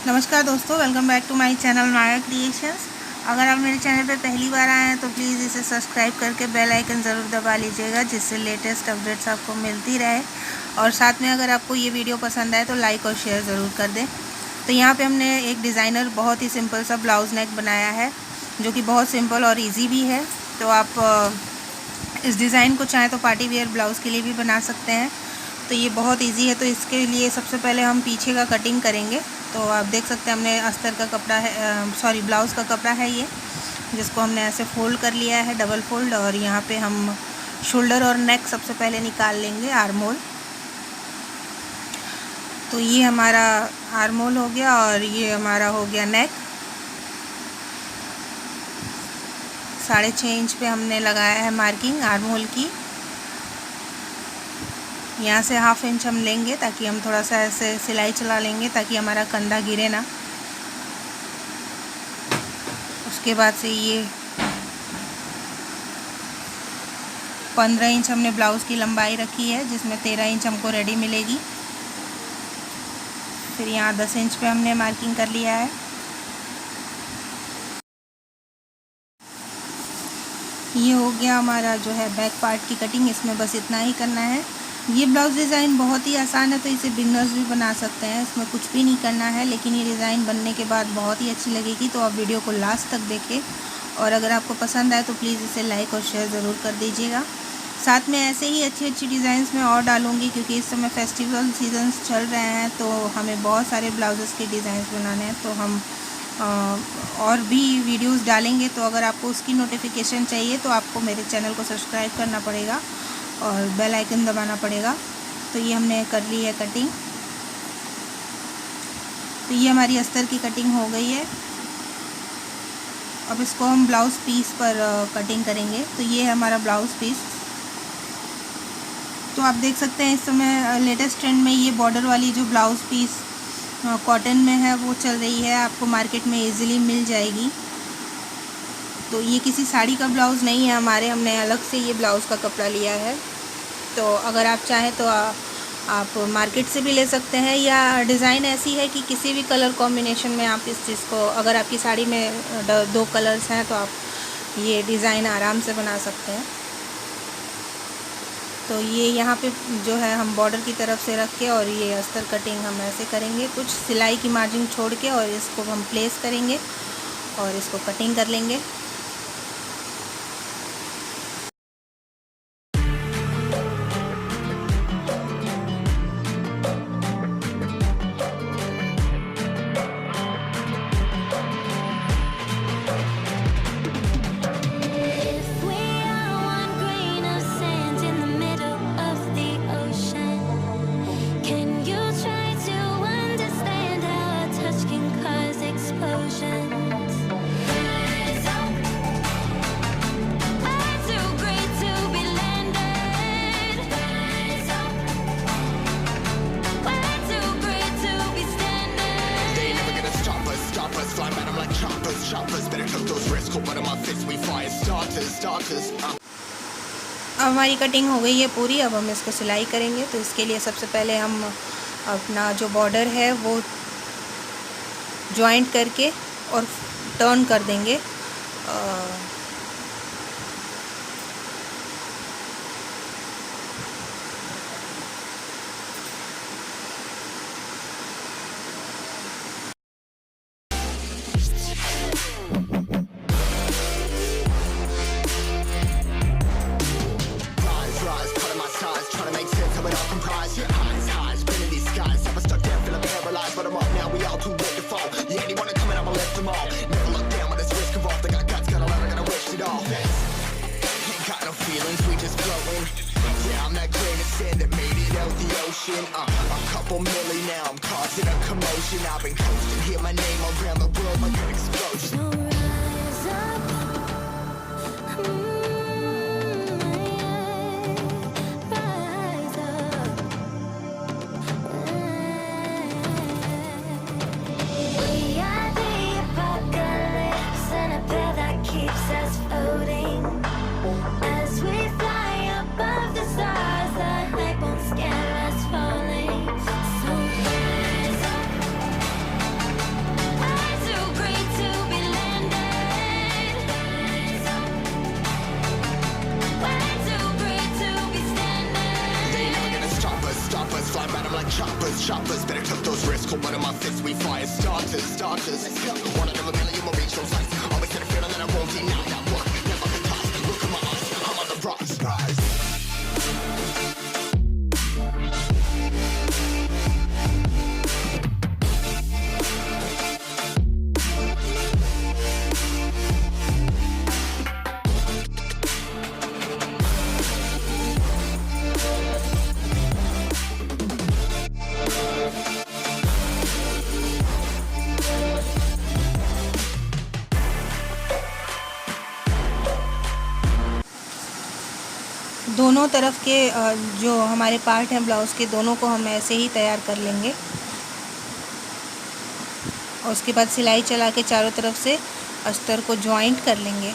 नमस्कार दोस्तों, welcome back to my channel Maya creations. अगर आप मेरे चैनल पे पहली बार आए हैं तो प्लीज़ इसे सब्सक्राइब करके बेल आइकन ज़रूर दबा लीजिएगा, जिससे लेटेस्ट अपडेट्स आपको मिलती रहे। और साथ में अगर आपको ये वीडियो पसंद आए तो लाइक और शेयर ज़रूर कर दें। तो यहाँ पे हमने एक डिज़ाइनर बहुत ही सिंपल सा ब्लाउज़ नेक बनाया है, जो कि बहुत सिंपल और ईजी भी है। तो आप इस डिज़ाइन को चाहें तो पार्टी वेयर ब्लाउज़ के लिए भी बना सकते हैं। तो ये बहुत इजी है। तो इसके लिए सबसे पहले हम पीछे का कटिंग करेंगे। तो आप देख सकते हैं हमने अस्तर का कपड़ा है, ब्लाउज़ का कपड़ा है ये, जिसको हमने ऐसे फोल्ड कर लिया है, डबल फोल्ड। और यहाँ पे हम शोल्डर और नेक सबसे पहले निकाल लेंगे, आर्म होल। तो ये हमारा आर्म होल हो गया और ये हमारा हो गया नेक। 6.5 इंच पे हमने लगाया है मार्किंग आर्म होल की। यहाँ से 1/2 इंच हम लेंगे ताकि हम थोड़ा सा ऐसे सिलाई चला लेंगे ताकि हमारा कंधा गिरे ना। उसके बाद से ये 15 इंच हमने ब्लाउज़ की लंबाई रखी है, जिसमें 13 इंच हमको रेडी मिलेगी। फिर यहाँ 10 इंच पे हमने मार्किंग कर लिया है। ये हो गया हमारा जो है बैक पार्ट की कटिंग। इसमें बस इतना ही करना है। ये ब्लाउज़ डिज़ाइन बहुत ही आसान है, तो इसे बिगनर्स भी बना सकते हैं। इसमें कुछ भी नहीं करना है, लेकिन ये डिज़ाइन बनने के बाद बहुत ही अच्छी लगेगी। तो आप वीडियो को लास्ट तक देखें, और अगर आपको पसंद आए तो प्लीज़ इसे लाइक और शेयर ज़रूर कर दीजिएगा। साथ में ऐसे ही अच्छी अच्छी डिज़ाइंस मैं और डालूँगी, क्योंकि इस समय फेस्टिवल सीजन्स चल रहे हैं, तो हमें बहुत सारे ब्लाउज़ेस के डिज़ाइंस बनाने हैं। तो हम और भी वीडियोस डालेंगे। तो अगर आपको उसकी नोटिफिकेशन चाहिए तो आपको मेरे चैनल को सब्सक्राइब करना पड़ेगा और बेल आइकन दबाना पड़ेगा। तो ये हमने कर ली है कटिंग। तो ये हमारी अस्तर की कटिंग हो गई है। अब इसको हम ब्लाउज़ पीस पर कटिंग करेंगे। तो ये है हमारा ब्लाउज़ पीस। तो आप देख सकते हैं इस समय लेटेस्ट ट्रेंड में ये बॉर्डर वाली जो ब्लाउज़ पीस कॉटन में है वो चल रही है, आपको मार्केट में इजीली मिल जाएगी। तो ये किसी साड़ी का ब्लाउज़ नहीं है हमने अलग से ये ब्लाउज़ का कपड़ा लिया है। तो अगर आप चाहें तो आप मार्केट से भी ले सकते हैं, या डिज़ाइन ऐसी है कि किसी भी कलर कॉम्बिनेशन में आप इस चीज़ को, अगर आपकी साड़ी में 2 कलर्स हैं तो आप ये डिज़ाइन आराम से बना सकते हैं। तो ये यहाँ पे जो है हम बॉर्डर की तरफ से रख के, और ये अस्तर कटिंग हम ऐसे करेंगे, कुछ सिलाई की मार्जिन छोड़ के, और इसको हम प्लेस करेंगे और इसको कटिंग कर लेंगे। अब हमारी कटिंग हो गई है पूरी। अब हम इसको सिलाई करेंगे। तो इसके लिए सबसे पहले हम अपना जो बॉर्डर है वो जॉइंट करके और टर्न कर देंगे। A couple milli now, I'm causing a commotion. I've been coasting, hear my name around the world like an explosion. Rise up, rise up. We are the apocalypse, and a path that keeps us floating. As we fly above the stars, the hype won't scare us falling. So rise up. those risks. Hold one of my fists, we fire starters. Let's go. One out of a million will reach those heights. Always had a feeling that I won't deny that work. Never could toss. Look at my eyes, I'm on the rocks. Rise. दोनों तरफ के जो हमारे part हैं blouse के, दोनों को हम ऐसे ही तैयार कर लेंगे। और उसके बाद सिलाई चला के चारों तरफ से अस्तर को जॉइंट कर लेंगे।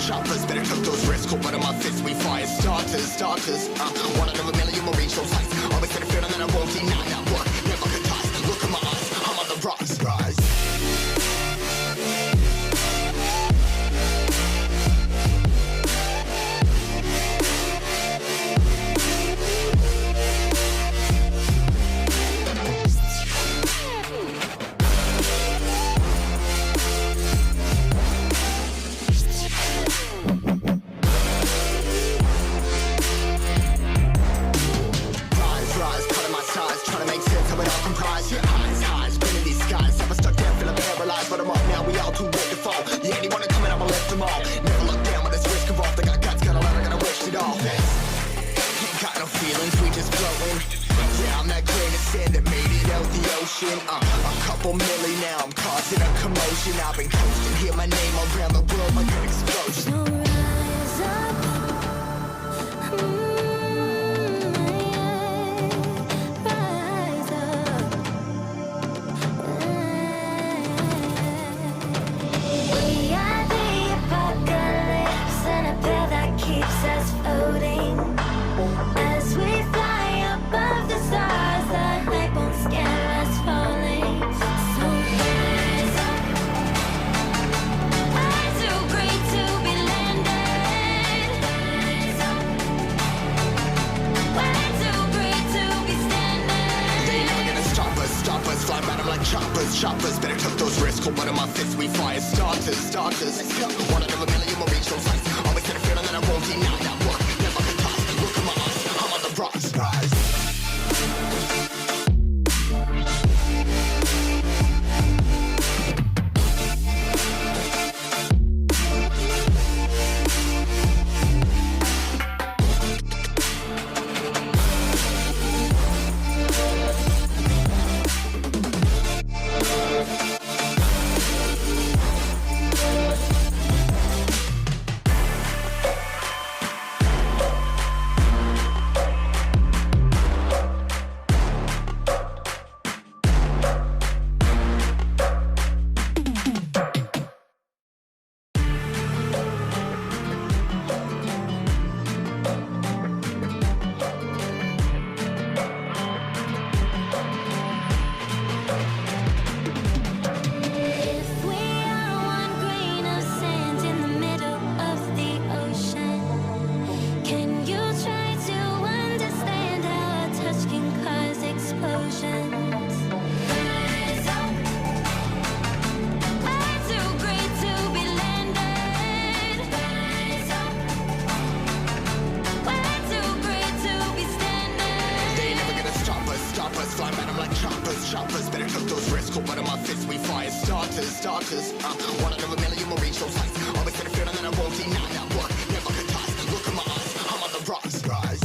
Choppers, better cook those risks. Hold one of my fists, we fire starters. One out of a million will reach those heights. Always had a feeling that I won't deny that work. Never could toss. Look at my eyes, I'm on the rocks. Rise. A couple milli now, I'm causing a commotion. I've been coasting, hear my name around the world like an explosion. So rise up, rise up. We are the apocalypse, and a path that keeps us floating. As we fly above the stars, the light won't scare us falling. So rise up. I'm too great to be landed. Rise up. We're too great to be standing. They ain't never gonna stop us. Fly around them like choppers. Better cook those risks. Hold one of my fists, we fire starters. Let's go. One out of a million will reach those heights. Always had a feeling that I won't deny that work. Never could toss. Look at my eyes, I'm on the rocks. Rise. choppers, better cook those risks. Hold one of my fists, we fire starters. One out of a million will reach those heights. Always had a feeling that I won't deny that work. Never could toss. Look at my eyes, I'm on the rocks. Rise.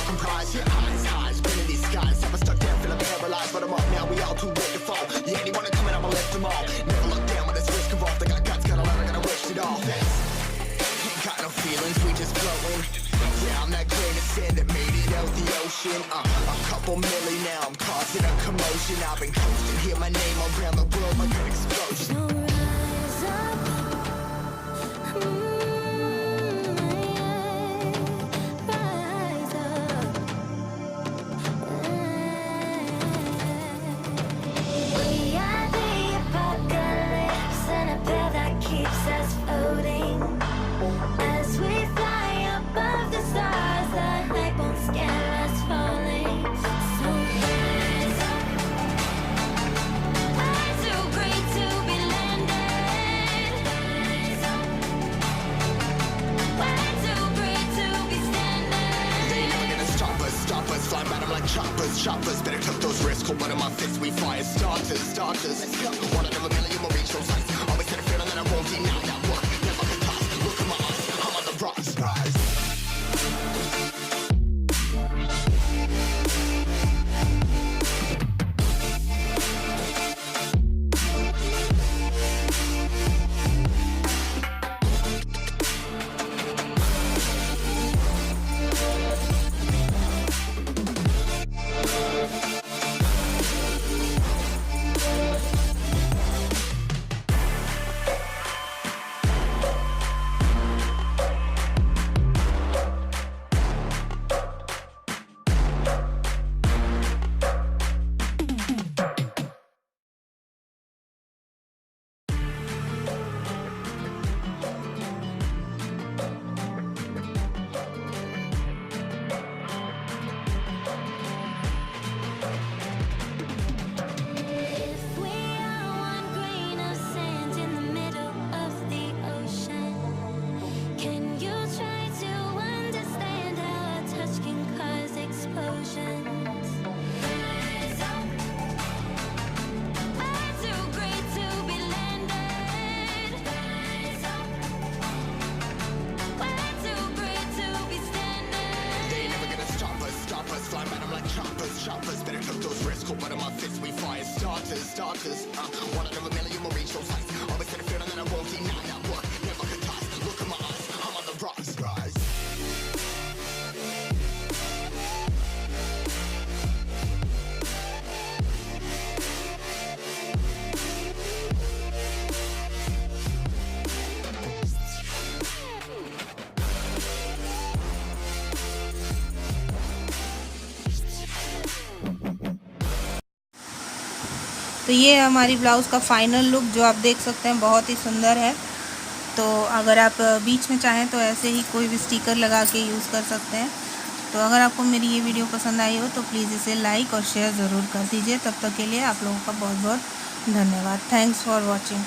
fucking prize. Yeah, highs, been in these skies. Never stuck down, feeling paralyzed, but I'm up now. We all too late to fall. Yeah, anyone coming, I'ma lift them all. Never look down when there's risk involved. I got guts, gotta learn, I gotta wish it all. Ain't got no feelings, we just floating. Yeah, I'm that grain of sand that made it out the ocean. A couple milli now, I'm causing a commotion. I've been coasting, hear my name around the world like an explosion. So rise up, rise up. We are the apocalypse, and a pill that keeps us floating. As we fly above the stars, the hype won't scare us falling. So rise up. We're too great to be landed. Rise up. We're too great to be standing. They ain't never gonna stop us, flying by them like choppers. Better tuck those wrists, hold one of my fists, we fire starters. Let's go. One out of a million will reach those heights. Always had a feeling that I won't deny that work. Never could pass. Look in my eyes, I'm on the rise. If we are one grain of sand in the middle of the ocean, can you try to understand how a touch can cause explosions? Rise up. We're too great to be landed. Rise up. We're too great to be standing. They ain't never gonna stop us, flying by them like choppers. Better tuck those wrists, hold one of my fists, we fire starters. One out of a million will reach those heights. Always had a feeling that I won't deny that work. Never could toss. Look in my eyes, I'm on the rise. तो ये हमारी blouse का final look जो आप देख सकते हैं, बहुत ही सुंदर है। तो अगर आप बीच में चाहें तो ऐसे ही कोई भी स्टिकर लगा के यूज़ कर सकते हैं। तो अगर आपको मेरी ये वीडियो पसंद आई हो तो प्लीज़ इसे लाइक और शेयर ज़रूर कर दीजिए। तब तक के लिए आप लोगों का बहुत बहुत धन्यवाद। Thanks for watching.